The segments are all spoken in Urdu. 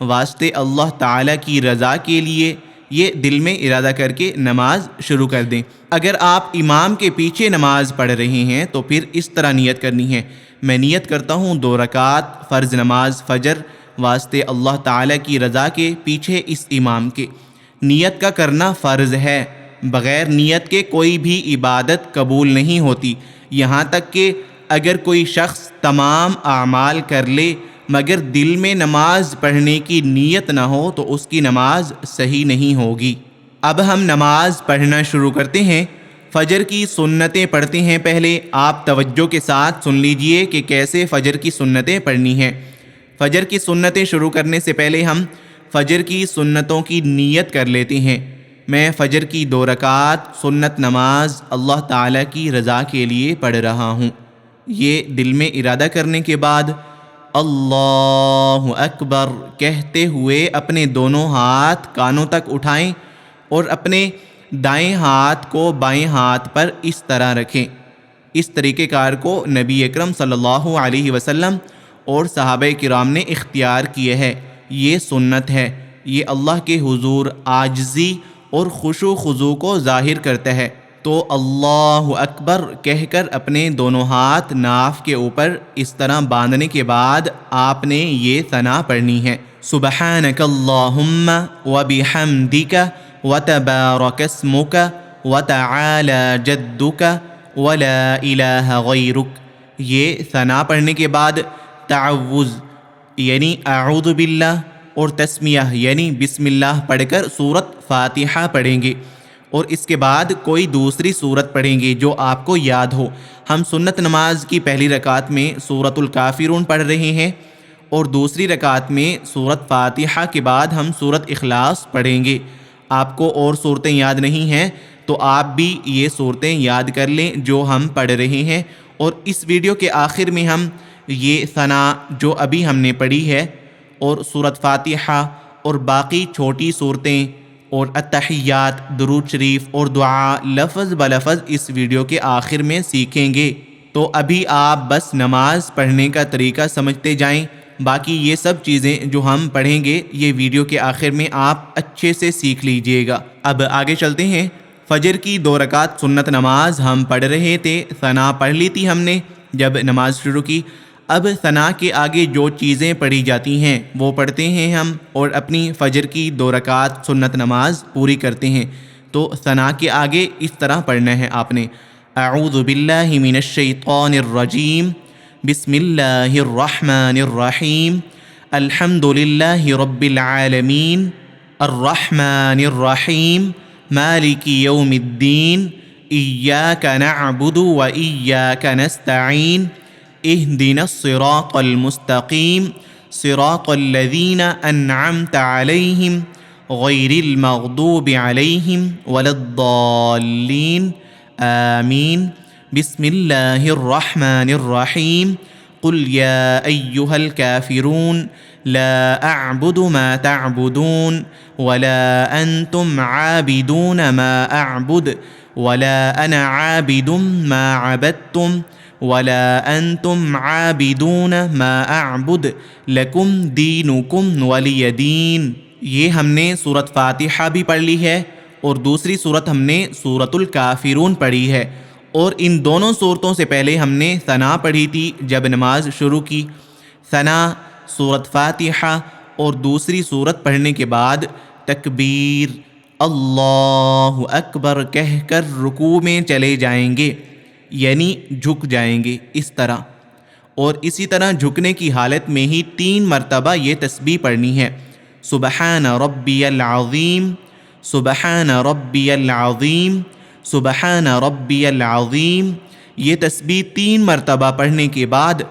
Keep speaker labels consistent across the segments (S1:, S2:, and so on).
S1: واسطے اللہ تعالیٰ کی رضا کے لیے، یہ دل میں ارادہ کر کے نماز شروع کر دیں۔ اگر آپ امام کے پیچھے نماز پڑھ رہے ہیں تو پھر اس طرح نیت کرنی ہے، میں نیت کرتا ہوں 2 رکعت فرض نماز فجر واسطے اللہ تعالیٰ کی رضا کے پیچھے اس امام کے۔ نیت کا کرنا فرض ہے، بغیر نیت کے کوئی بھی عبادت قبول نہیں ہوتی، یہاں تک کہ اگر کوئی شخص تمام اعمال کر لے مگر دل میں نماز پڑھنے کی نیت نہ ہو تو اس کی نماز صحیح نہیں ہوگی۔ اب ہم نماز پڑھنا شروع کرتے ہیں۔ فجر کی سنتیں پڑھتے ہیں۔ پہلے آپ توجہ کے ساتھ سن لیجئے کہ کیسے فجر کی سنتیں پڑھنی ہیں۔ فجر کی سنتیں شروع کرنے سے پہلے ہم فجر کی سنتوں کی نیت کر لیتے ہیں۔ میں فجر کی 2 رکعت سنت نماز اللہ تعالیٰ کی رضا کے لیے پڑھ رہا ہوں۔ یہ دل میں ارادہ کرنے کے بعد اللہ اکبر کہتے ہوئے اپنے دونوں ہاتھ کانوں تک اٹھائیں اور اپنے دائیں ہاتھ کو بائیں ہاتھ پر اس طرح رکھیں۔ اس طریقہ کار کو نبی اکرم صلی اللہ علیہ وسلم اور صحابہ کرام نے اختیار کیے ہے۔ یہ سنت ہے، یہ اللہ کے حضور عاجزی اور خشوع و خضوع کو ظاہر کرتا ہے۔ تو اللہ اکبر کہہ کر اپنے دونوں ہاتھ ناف کے اوپر اس طرح باندھنے کے بعد آپ نے یہ ثنا پڑھنی ہے، سبحانک اللہم وبحمدک وتبارک اسمک وتعالی جدک ولا الہ غیرک۔ یہ ثنا پڑھنے کے بعد تعوذ یعنی اعوذ باللہ اور تسمیہ یعنی بسم اللہ پڑھ کر سورۃ فاتحہ پڑھیں گے، اور اس کے بعد کوئی دوسری سورت پڑھیں گے جو آپ کو یاد ہو۔ ہم سنت نماز کی پہلی رکعت میں سورۃ الکافرون پڑھ رہے ہیں اور دوسری رکعت میں سورۃ فاتحہ کے بعد ہم سورۃ اخلاص پڑھیں گے۔ آپ کو اور صورتیں یاد نہیں ہیں تو آپ بھی یہ صورتیں یاد کر لیں جو ہم پڑھ رہے ہیں، اور اس ویڈیو کے آخر میں ہم یہ ثنا جو ابھی ہم نے پڑھی ہے اور سورۃ فاتحہ اور باقی چھوٹی صورتیں اور التحیات، درود شریف اور دعا لفظ بلفظ اس ویڈیو کے آخر میں سیکھیں گے۔ تو ابھی آپ بس نماز پڑھنے کا طریقہ سمجھتے جائیں، باقی یہ سب چیزیں جو ہم پڑھیں گے یہ ویڈیو کے آخر میں آپ اچھے سے سیکھ لیجئے گا۔ اب آگے چلتے ہیں۔ فجر کی 2 رکعت سنت نماز ہم پڑھ رہے تھے، ثنا پڑھ لی تھی ہم نے جب نماز شروع کی۔ اب ثنا کے آگے جو چیزیں پڑھی جاتی ہیں وہ پڑھتے ہیں ہم اور اپنی فجر کی 2 رکعت سنت نماز پوری کرتے ہیں۔ تو ثنا کے آگے اس طرح پڑھنا ہے آپ نے، اعوذ باللہ من الشیطان الرجیم، بسم اللہ الرحمن الرحیم، الحمد للہ رب العالمین، الرحمن الرحیم، مالک یوم الدین، ایاک نعبد و ایاک نستعین، اہدنا الصراط المستقیم، صراط الذین انعمت علیہم غیر المغضوب علیہم ولا الضالین، آمین۔ بسم اللہ الرحمن الرحیم، قل یا ایہا الکافرون لا اعبد ما تعبدون ولا انتم عابدون ما اعبد ولا انا عابد ما عبدتم ولا انتم عابدون ما اعبد لکم دینکم ولی دین۔ یہ ہم نے سورۃ فاتحہ بھی پڑھ لی ہے اور دوسری سورت ہم نے سورۃ الکافرون پڑھی ہے، اور ان دونوں صورتوں سے پہلے ہم نے ثنا پڑھی تھی جب نماز شروع کی۔ ثنا، سورۃ فاتحہ اور دوسری سورت پڑھنے کے بعد تکبیر اللہ اکبر کہہ کر رکوع میں چلے جائیں گے، یعنی جھک جائیں گے اس طرح، اور اسی طرح جھکنے کی حالت میں ہی 3 مرتبہ یہ تسبیح پڑھنی ہے، سبحان ربی العظیم، سبحان ربی العظیم، سبحان ربی العظیم۔ یہ تسبیح 3 مرتبہ پڑھنے کے بعد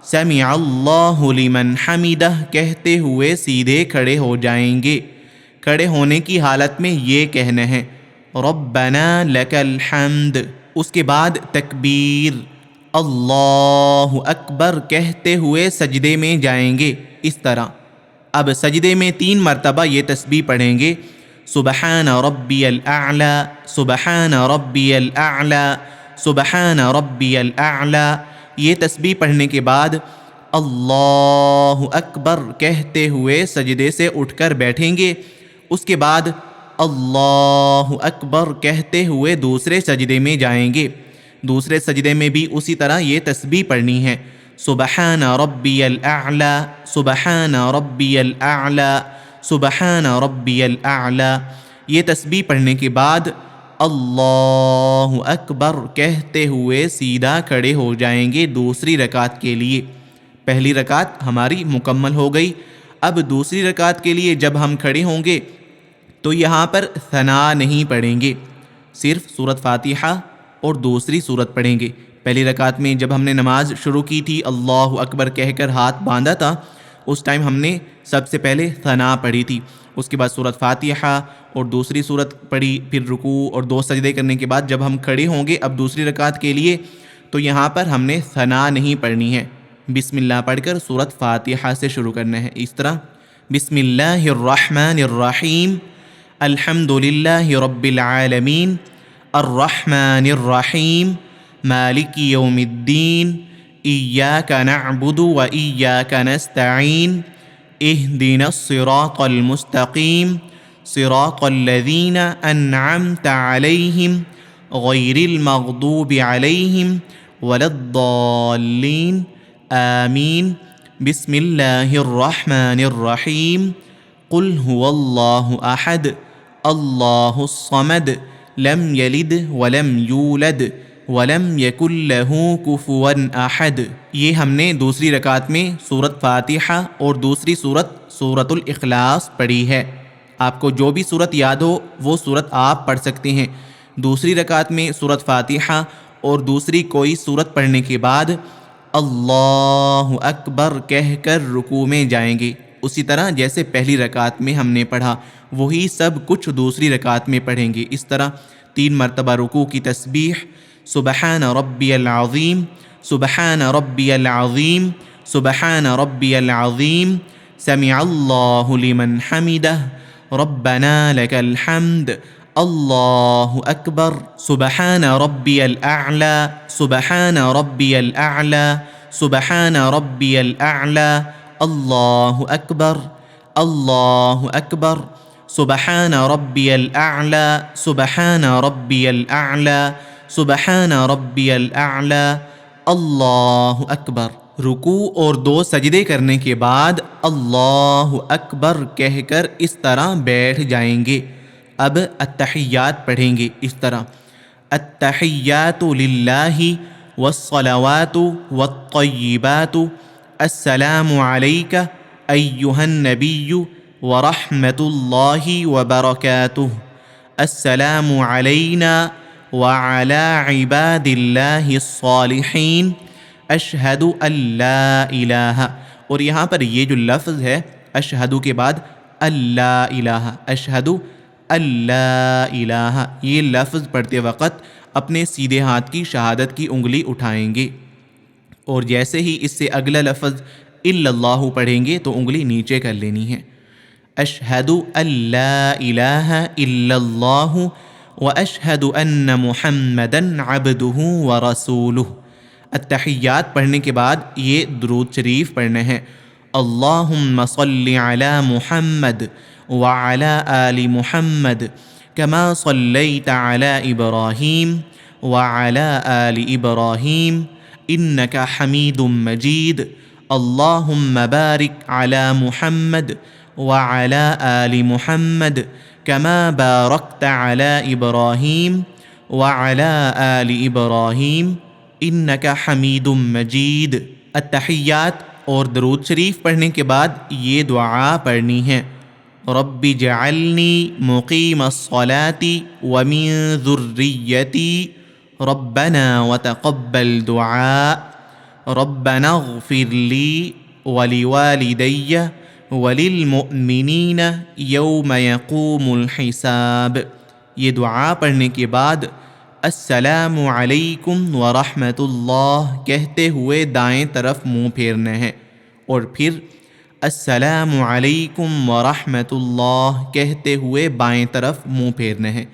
S1: سمع اللہ لمن حمدہ کہتے ہوئے سیدھے کھڑے ہو جائیں گے۔ کھڑے ہونے کی حالت میں یہ کہنا ہے ربنا لک الحمد، اس کے بعد تکبیر اللہ اکبر کہتے ہوئے سجدے میں جائیں گے اس طرح۔ اب سجدے میں 3 مرتبہ یہ تسبیح پڑھیں گے، سبحان ربی الاعلی، سبحان ربی الاعلی، سبحان ربی الاعلی۔ یہ تسبیح پڑھنے کے بعد اللہ اکبر کہتے ہوئے سجدے سے اٹھ کر بیٹھیں گے۔ اس کے بعد اللہ اکبر کہتے ہوئے دوسرے سجدے میں جائیں گے۔ دوسرے سجدے میں بھی اسی طرح یہ تسبیح پڑھنی ہے، سبحان ربی الاعلی، سبحان ربی الاعلی، سبحان ربی الاعلی۔ یہ تسبیح پڑھنے کے بعد اللہ اکبر کہتے ہوئے سیدھا کھڑے ہو جائیں گے دوسری رکعت کے لیے۔ پہلی رکعت ہماری مکمل ہو گئی۔ اب دوسری رکعت کے لیے جب ہم کھڑے ہوں گے تو یہاں پر ثنا نہیں پڑھیں گے، صرف سورۃ فاتحہ اور دوسری سورت پڑھیں گے۔ پہلی رکعت میں جب ہم نے نماز شروع کی تھی، اللہ اکبر کہہ کر ہاتھ باندھا تھا، اس ٹائم ہم نے سب سے پہلے ثنا پڑھی تھی، اس کے بعد سورۃ فاتحہ اور دوسری سورت پڑھی، پھر رکوع اور دو سجدے کرنے کے بعد جب ہم کھڑے ہوں گے اب دوسری رکعت کے لیے تو یہاں پر ہم نے ثنا نہیں پڑھنی ہے، بسم اللہ پڑھ کر سورۃ فاتحہ سے شروع کرنا ہے۔ اس طرح بسم اللہ الرحمن الرحیم، الحمد للہ رب العالمین، الرحمن الرحیم، مالک یوم الدین، ایاک نعبد و ایاک نستعین، اہدنا الصراط المستقیم، صراط الذین انعمت علیہم غیر المغضوب علیہم ولا الضالین، آمین۔ بسم اللہ الرحمن الرحیم، قل هو اللہ احد، اللہ الصمد، لم یلد ولم یولد ولم یکن لہ کفوا احد۔ یہ ہم نے دوسری رکعت میں سورۃ فاتحہ اور دوسری سورۃ الاخلاص پڑھی ہے۔ آپ کو جو بھی سورت یاد ہو وہ سورت آپ پڑھ سکتے ہیں۔ دوسری رکعت میں سورۃ فاتحہ اور دوسری کوئی سورت پڑھنے کے بعد اللہ اکبر کہہ کر رکوع میں جائیں گے، اسی طرح جیسے پہلی رکعت میں ہم نے پڑھا وہی سب کچھ دوسری رکعت میں پڑھیں گے۔ اس طرح 3 مرتبہ رکوع کی تسبیح، سبحان ربی العظیم، سبحان ربی العظیم، سبحان ربی العظیم، سمع اللہ لمن حمدہ، ربنا لک الحمد، اللہ اکبر، سبحان ربی الاعلی، سبحان ربی الاعلی، سبحان ربی الاعلی، اللہ اکبر، اللہ اکبر، سبحان ربی الاعلی، سبحان ربی الاعلی، سبحان ربی الاعلی، اللہ اکبر۔ رکوع اور 2 سجدے کرنے کے بعد اللہ اکبر کہہ کر اس طرح بیٹھ جائیں گے۔ اب التحیات پڑھیں گے اس طرح، التحیات للہ والصلوات والطیبات، السلام علیک ایہا النبی ورحمۃ اللہ وبرکاتہ، السلام علینا وعلی عباد اللہ الصالحین، اشہد ان لا الہ۔ اور یہاں پر یہ جو لفظ ہے اشہدو کے بعد اللہ الہ، اشہد اللہ الہ، یہ لفظ پڑھتے وقت اپنے سیدھے ہاتھ کی شہادت کی انگلی اٹھائیں گے، اور جیسے ہی اس سے اگلا لفظ الا اللہ پڑھیں گے تو انگلی نیچے کر لینی ہے۔ اشہد ان لا الہ الا اللہ واشہد ان محمدا عبدہ ورسولہ۔ التحیات پڑھنے کے بعد یہ درود شریف پڑھنا ہے، اللہم صلی علی محمد وعلی آل محمد کما صلیت علی ابراہیم وعلی آل ابراہیم انک حمید مجید، اللہم بارک علی محمد وعلی آل محمد کما بارکت علی ابراہیم وعلی آل ابراہیم انک حمید مجید۔ التحیات اور درود شریف پڑھنے کے بعد یہ دعا پڑھنی ہے، رب اجعلنی مقیم الصلاة ومن ذریتی ربنا وتقبل دعاء، ربنا اغفر لی ولوالدی وللمؤمنین یوم یقوم الحساب۔ یہ دعا پڑھنے کے بعد السلام علیکم ورحمۃ اللہ کہتے ہوئے دائیں طرف منہ پھیرنا ہے، اور پھر السلام علیکم ورحمۃ اللہ کہتے ہوئے بائیں طرف منہ پھیرنا ہے۔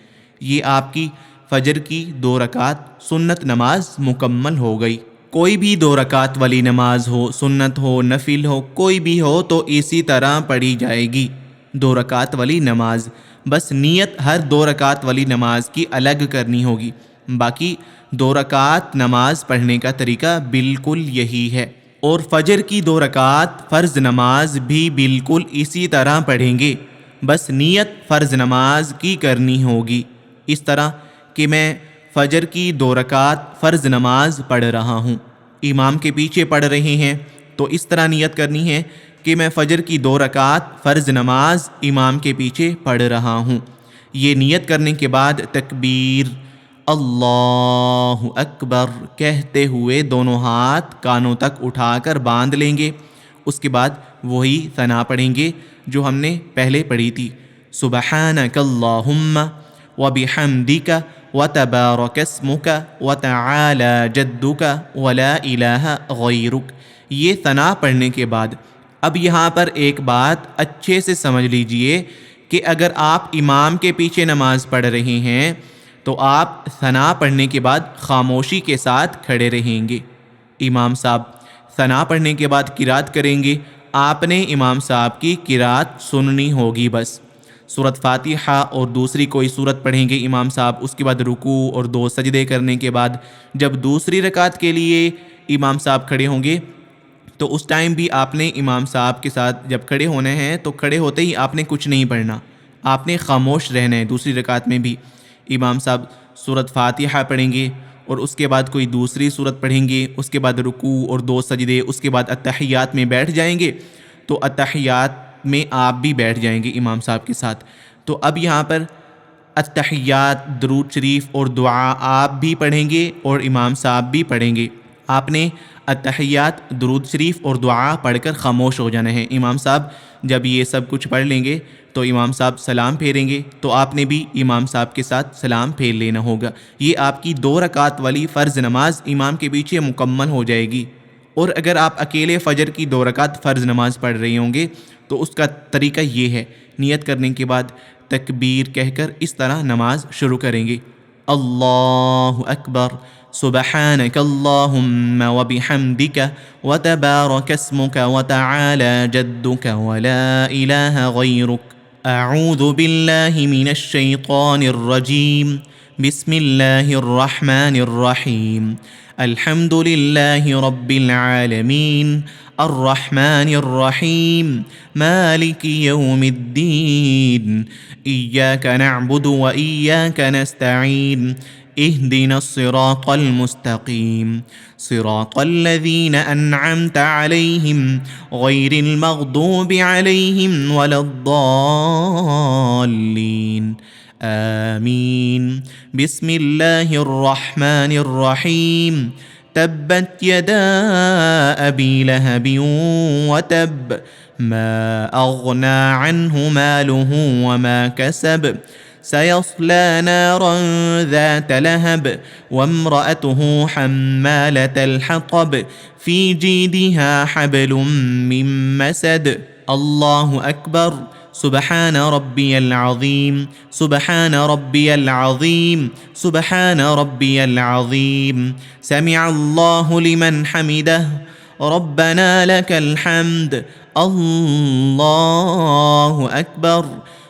S1: یہ آپ کی فجر کی 2 رکعت سنت نماز مکمل ہو گئی۔ کوئی بھی 2 رکعت والی نماز ہو، سنت ہو، نفل ہو، کوئی بھی ہو تو اسی طرح پڑھی جائے گی 2 رکعت والی نماز۔ بس نیت ہر 2 رکعت والی نماز کی الگ کرنی ہوگی، باقی 2 رکعت نماز پڑھنے کا طریقہ بالکل یہی ہے۔ اور فجر کی 2 رکعت فرض نماز بھی بالکل اسی طرح پڑھیں گے، بس نیت فرض نماز کی کرنی ہوگی، اس طرح کہ میں فجر کی 2 رکعت فرض نماز پڑھ رہا ہوں، امام کے پیچھے پڑھ رہے ہیں تو اس طرح نیت کرنی ہے کہ میں فجر کی 2 رکعت فرض نماز امام کے پیچھے پڑھ رہا ہوں۔ یہ نیت کرنے کے بعد تکبیر اللہ اکبر کہتے ہوئے دونوں ہاتھ کانوں تک اٹھا کر باندھ لیں گے۔ اس کے بعد وہی ثنا پڑھیں گے جو ہم نے پہلے پڑھی تھی، سبحانک اللہم وبحمدک وتبارک اسمک وتعالی جدک ولا الہ غیرک۔ یہ ثنا پڑھنے کے بعد اب یہاں پر ایک بات اچھے سے سمجھ لیجئے کہ اگر آپ امام کے پیچھے نماز پڑھ رہے ہیں تو آپ ثنا پڑھنے کے بعد خاموشی کے ساتھ کھڑے رہیں گے۔ امام صاحب ثنا پڑھنے کے بعد قرات کریں گے، آپ نے امام صاحب کی قرات سننی ہوگی بس۔ سورۃ فاتحہ اور دوسری کوئی سورت پڑھیں گے امام صاحب، اس کے بعد رکوع اور 2 سجدے کرنے کے بعد جب دوسری رکعت کے لیے امام صاحب کھڑے ہوں گے تو اس ٹائم بھی آپ نے امام صاحب کے ساتھ جب کھڑے ہونے ہیں تو کھڑے ہوتے ہی آپ نے کچھ نہیں پڑھنا، آپ نے خاموش رہنا ہے۔ دوسری رکعت میں بھی امام صاحب سورۃ فاتحہ پڑھیں گے اور اس کے بعد کوئی دوسری سورت پڑھیں گے، اس کے بعد رکوع اور 2 سجدے، اس کے بعد اتحیات میں بیٹھ جائیں گے تو اتحیات میں آپ بھی بیٹھ جائیں گے امام صاحب کے ساتھ۔ تو اب یہاں پر اتحیات، درود شریف اور دعا آپ بھی پڑھیں گے اور امام صاحب بھی پڑھیں گے۔ آپ نے اتحیات، درود شریف اور دعا پڑھ کر خاموش ہو جانا ہے۔ امام صاحب جب یہ سب کچھ پڑھ لیں گے تو امام صاحب سلام پھیریں گے تو آپ نے بھی امام صاحب کے ساتھ سلام پھیر لینا ہوگا۔ یہ آپ کی 2 رکعت والی فرض نماز امام کے پیچھے مکمل ہو جائے گی۔ اور اگر آپ اکیلے فجر کی 2 رکعت فرض نماز پڑھ رہے ہوں گے تو اس کا طریقہ یہ ہے، نیت کرنے کے بعد تکبیر کہہ کر اس طرح نماز شروع کریں گے، اللہ اکبر سبحانک اللہم وبحمدک وتبارک اسمک وتعالی جدک ولا الہ غیرک، اعوذ باللہ من الشیطان الرجیم، بسم اللہ الرحمن الرحیم، الحمد للہ رب العالمین، الرحمن الرحیم، مالک یوم الدین، ایاک نعبد و ایاک نستعین، اهدنا الصراط المستقیم، صراط الذین انعمت علیہم غیر المغضوب علیہم ولا الضالین، آمین۔ بسم اللہ الرحمن الرحیم، تبت یدا ابی لہب وتب، ما اغنى عنه ماله وما كسب، سيصلى نارا ذات لهب وامرأته حمالة الحطب في جيدها حبل من مسد، الله أكبر، سبحان ربي العظيم، سبحان ربي العظيم، سبحان ربي العظيم، سمع الله لمن حمده، ربنا لك الحمد، الله أكبر،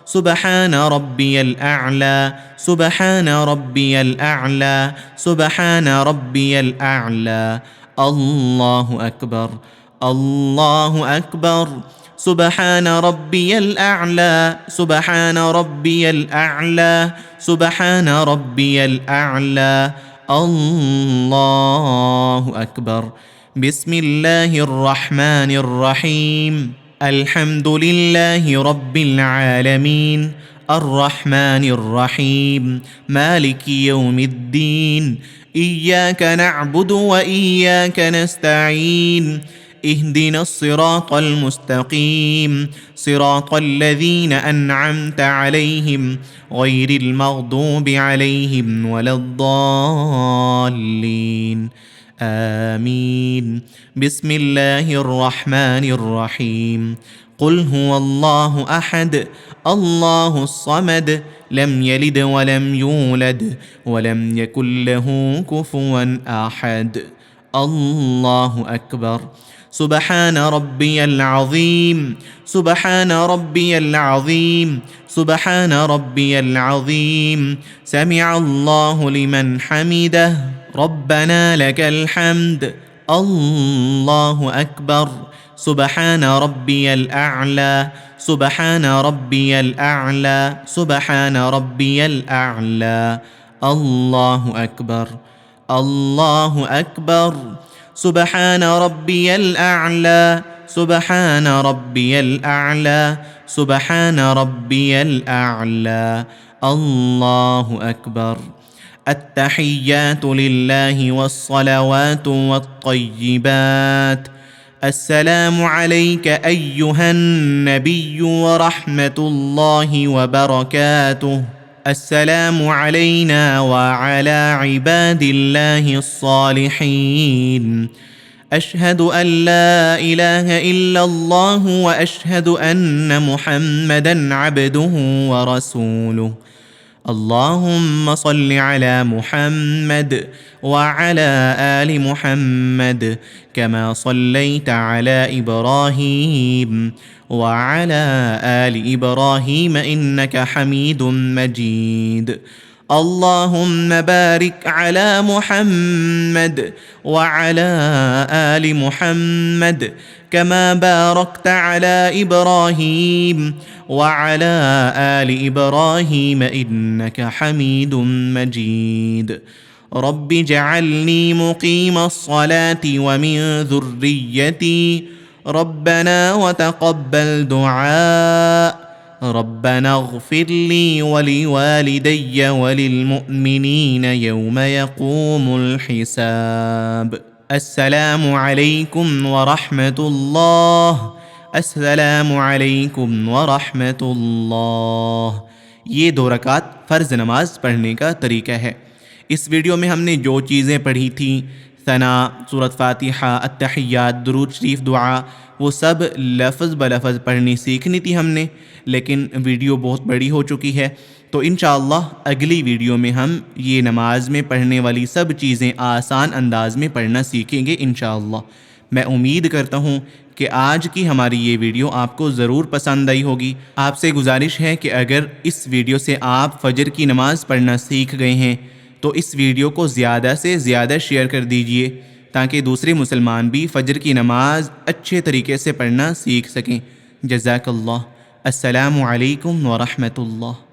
S1: سبحان ربي الأعلى، سبحان ربي الأعلى، سبحان ربي الأعلى، الله أكبر، الله أكبر، سبحان ربي الأعلى، سبحان ربي الأعلى، سبحان ربي الأعلى، الله أكبر۔ بسم الله الرحمن الرحيم، الحمد لله رب العالمين، الرحمن الرحيم، مالك يوم الدين، إياك نعبد وإياك نستعين، اهدنا الصراط المستقيم، صراط الذين أنعمت عليهم غير المغضوب عليهم ولا الضالين، آمين۔ بسم الله الرحمن الرحيم، قل هو الله أحد، الله الصمد، لم يلد ولم يولد ولم يكن له كفوا أحد، الله أكبر. سبحان ربي العظيم، سبحان ربي العظيم، سبحان ربي العظيم. سمع الله لمن حمده، ربنا لك الحمد. الله أكبر. سبحان ربي الأعلى، سبحان ربي الأعلى، سبحان ربي الأعلى. الله أكبر، الله أكبر. سبحان ربي الأعلى، سبحان ربي الأعلى، سبحان ربي الأعلى. الله أكبر. التحيات لله والصلوات والطيبات. السلام عليك أيها النبي ورحمة الله وبركاته. السلام علينا وعلى عباد الله الصالحين. أشهد أن لا إله إلا الله وأشهد أن محمدًا عبده ورسوله. اللهم صل على محمد وعلى آل محمد كما صليت على إبراهيم وعلى آل إبراهيم إنك حميد مجيد. اللهم بارك على محمد وعلى آل محمد كما باركت على إبراهيم وعلى آل إبراهيم إنك حميد مجيد. رب اجعلني مقيم الصلاة ومن ذريتي، ربنا وتقبل دعاء. ربنا اغفر لي ولوالدي وللمؤمنين يوم يقوم الحساب. السلام عليكم ورحمة الله، السلام علیکم ورحمۃ اللہ۔ یہ 2 رکعت فرض نماز پڑھنے کا طریقہ ہے۔ اس ویڈیو میں ہم نے جو چیزیں پڑھی تھیں، ثنا، سورۃ فاتحہ، التحیات، درود شریف، دعا، وہ سب لفظ بلفظ پڑھنی سیکھنی تھی ہم نے، لیکن ویڈیو بہت بڑی ہو چکی ہے، تو انشاءاللہ اگلی ویڈیو میں ہم یہ نماز میں پڑھنے والی سب چیزیں آسان انداز میں پڑھنا سیکھیں گے انشاءاللہ۔ میں امید کرتا ہوں کہ آج کی ہماری یہ ویڈیو آپ کو ضرور پسند آئی ہوگی۔ آپ سے گزارش ہے کہ اگر اس ویڈیو سے آپ فجر کی نماز پڑھنا سیکھ گئے ہیں تو اس ویڈیو کو زیادہ سے زیادہ شیئر کر دیجئے تاکہ دوسرے مسلمان بھی فجر کی نماز اچھے طریقے سے پڑھنا سیکھ سکیں۔ جزاک اللہ۔ السلام علیکم ورحمۃ اللہ۔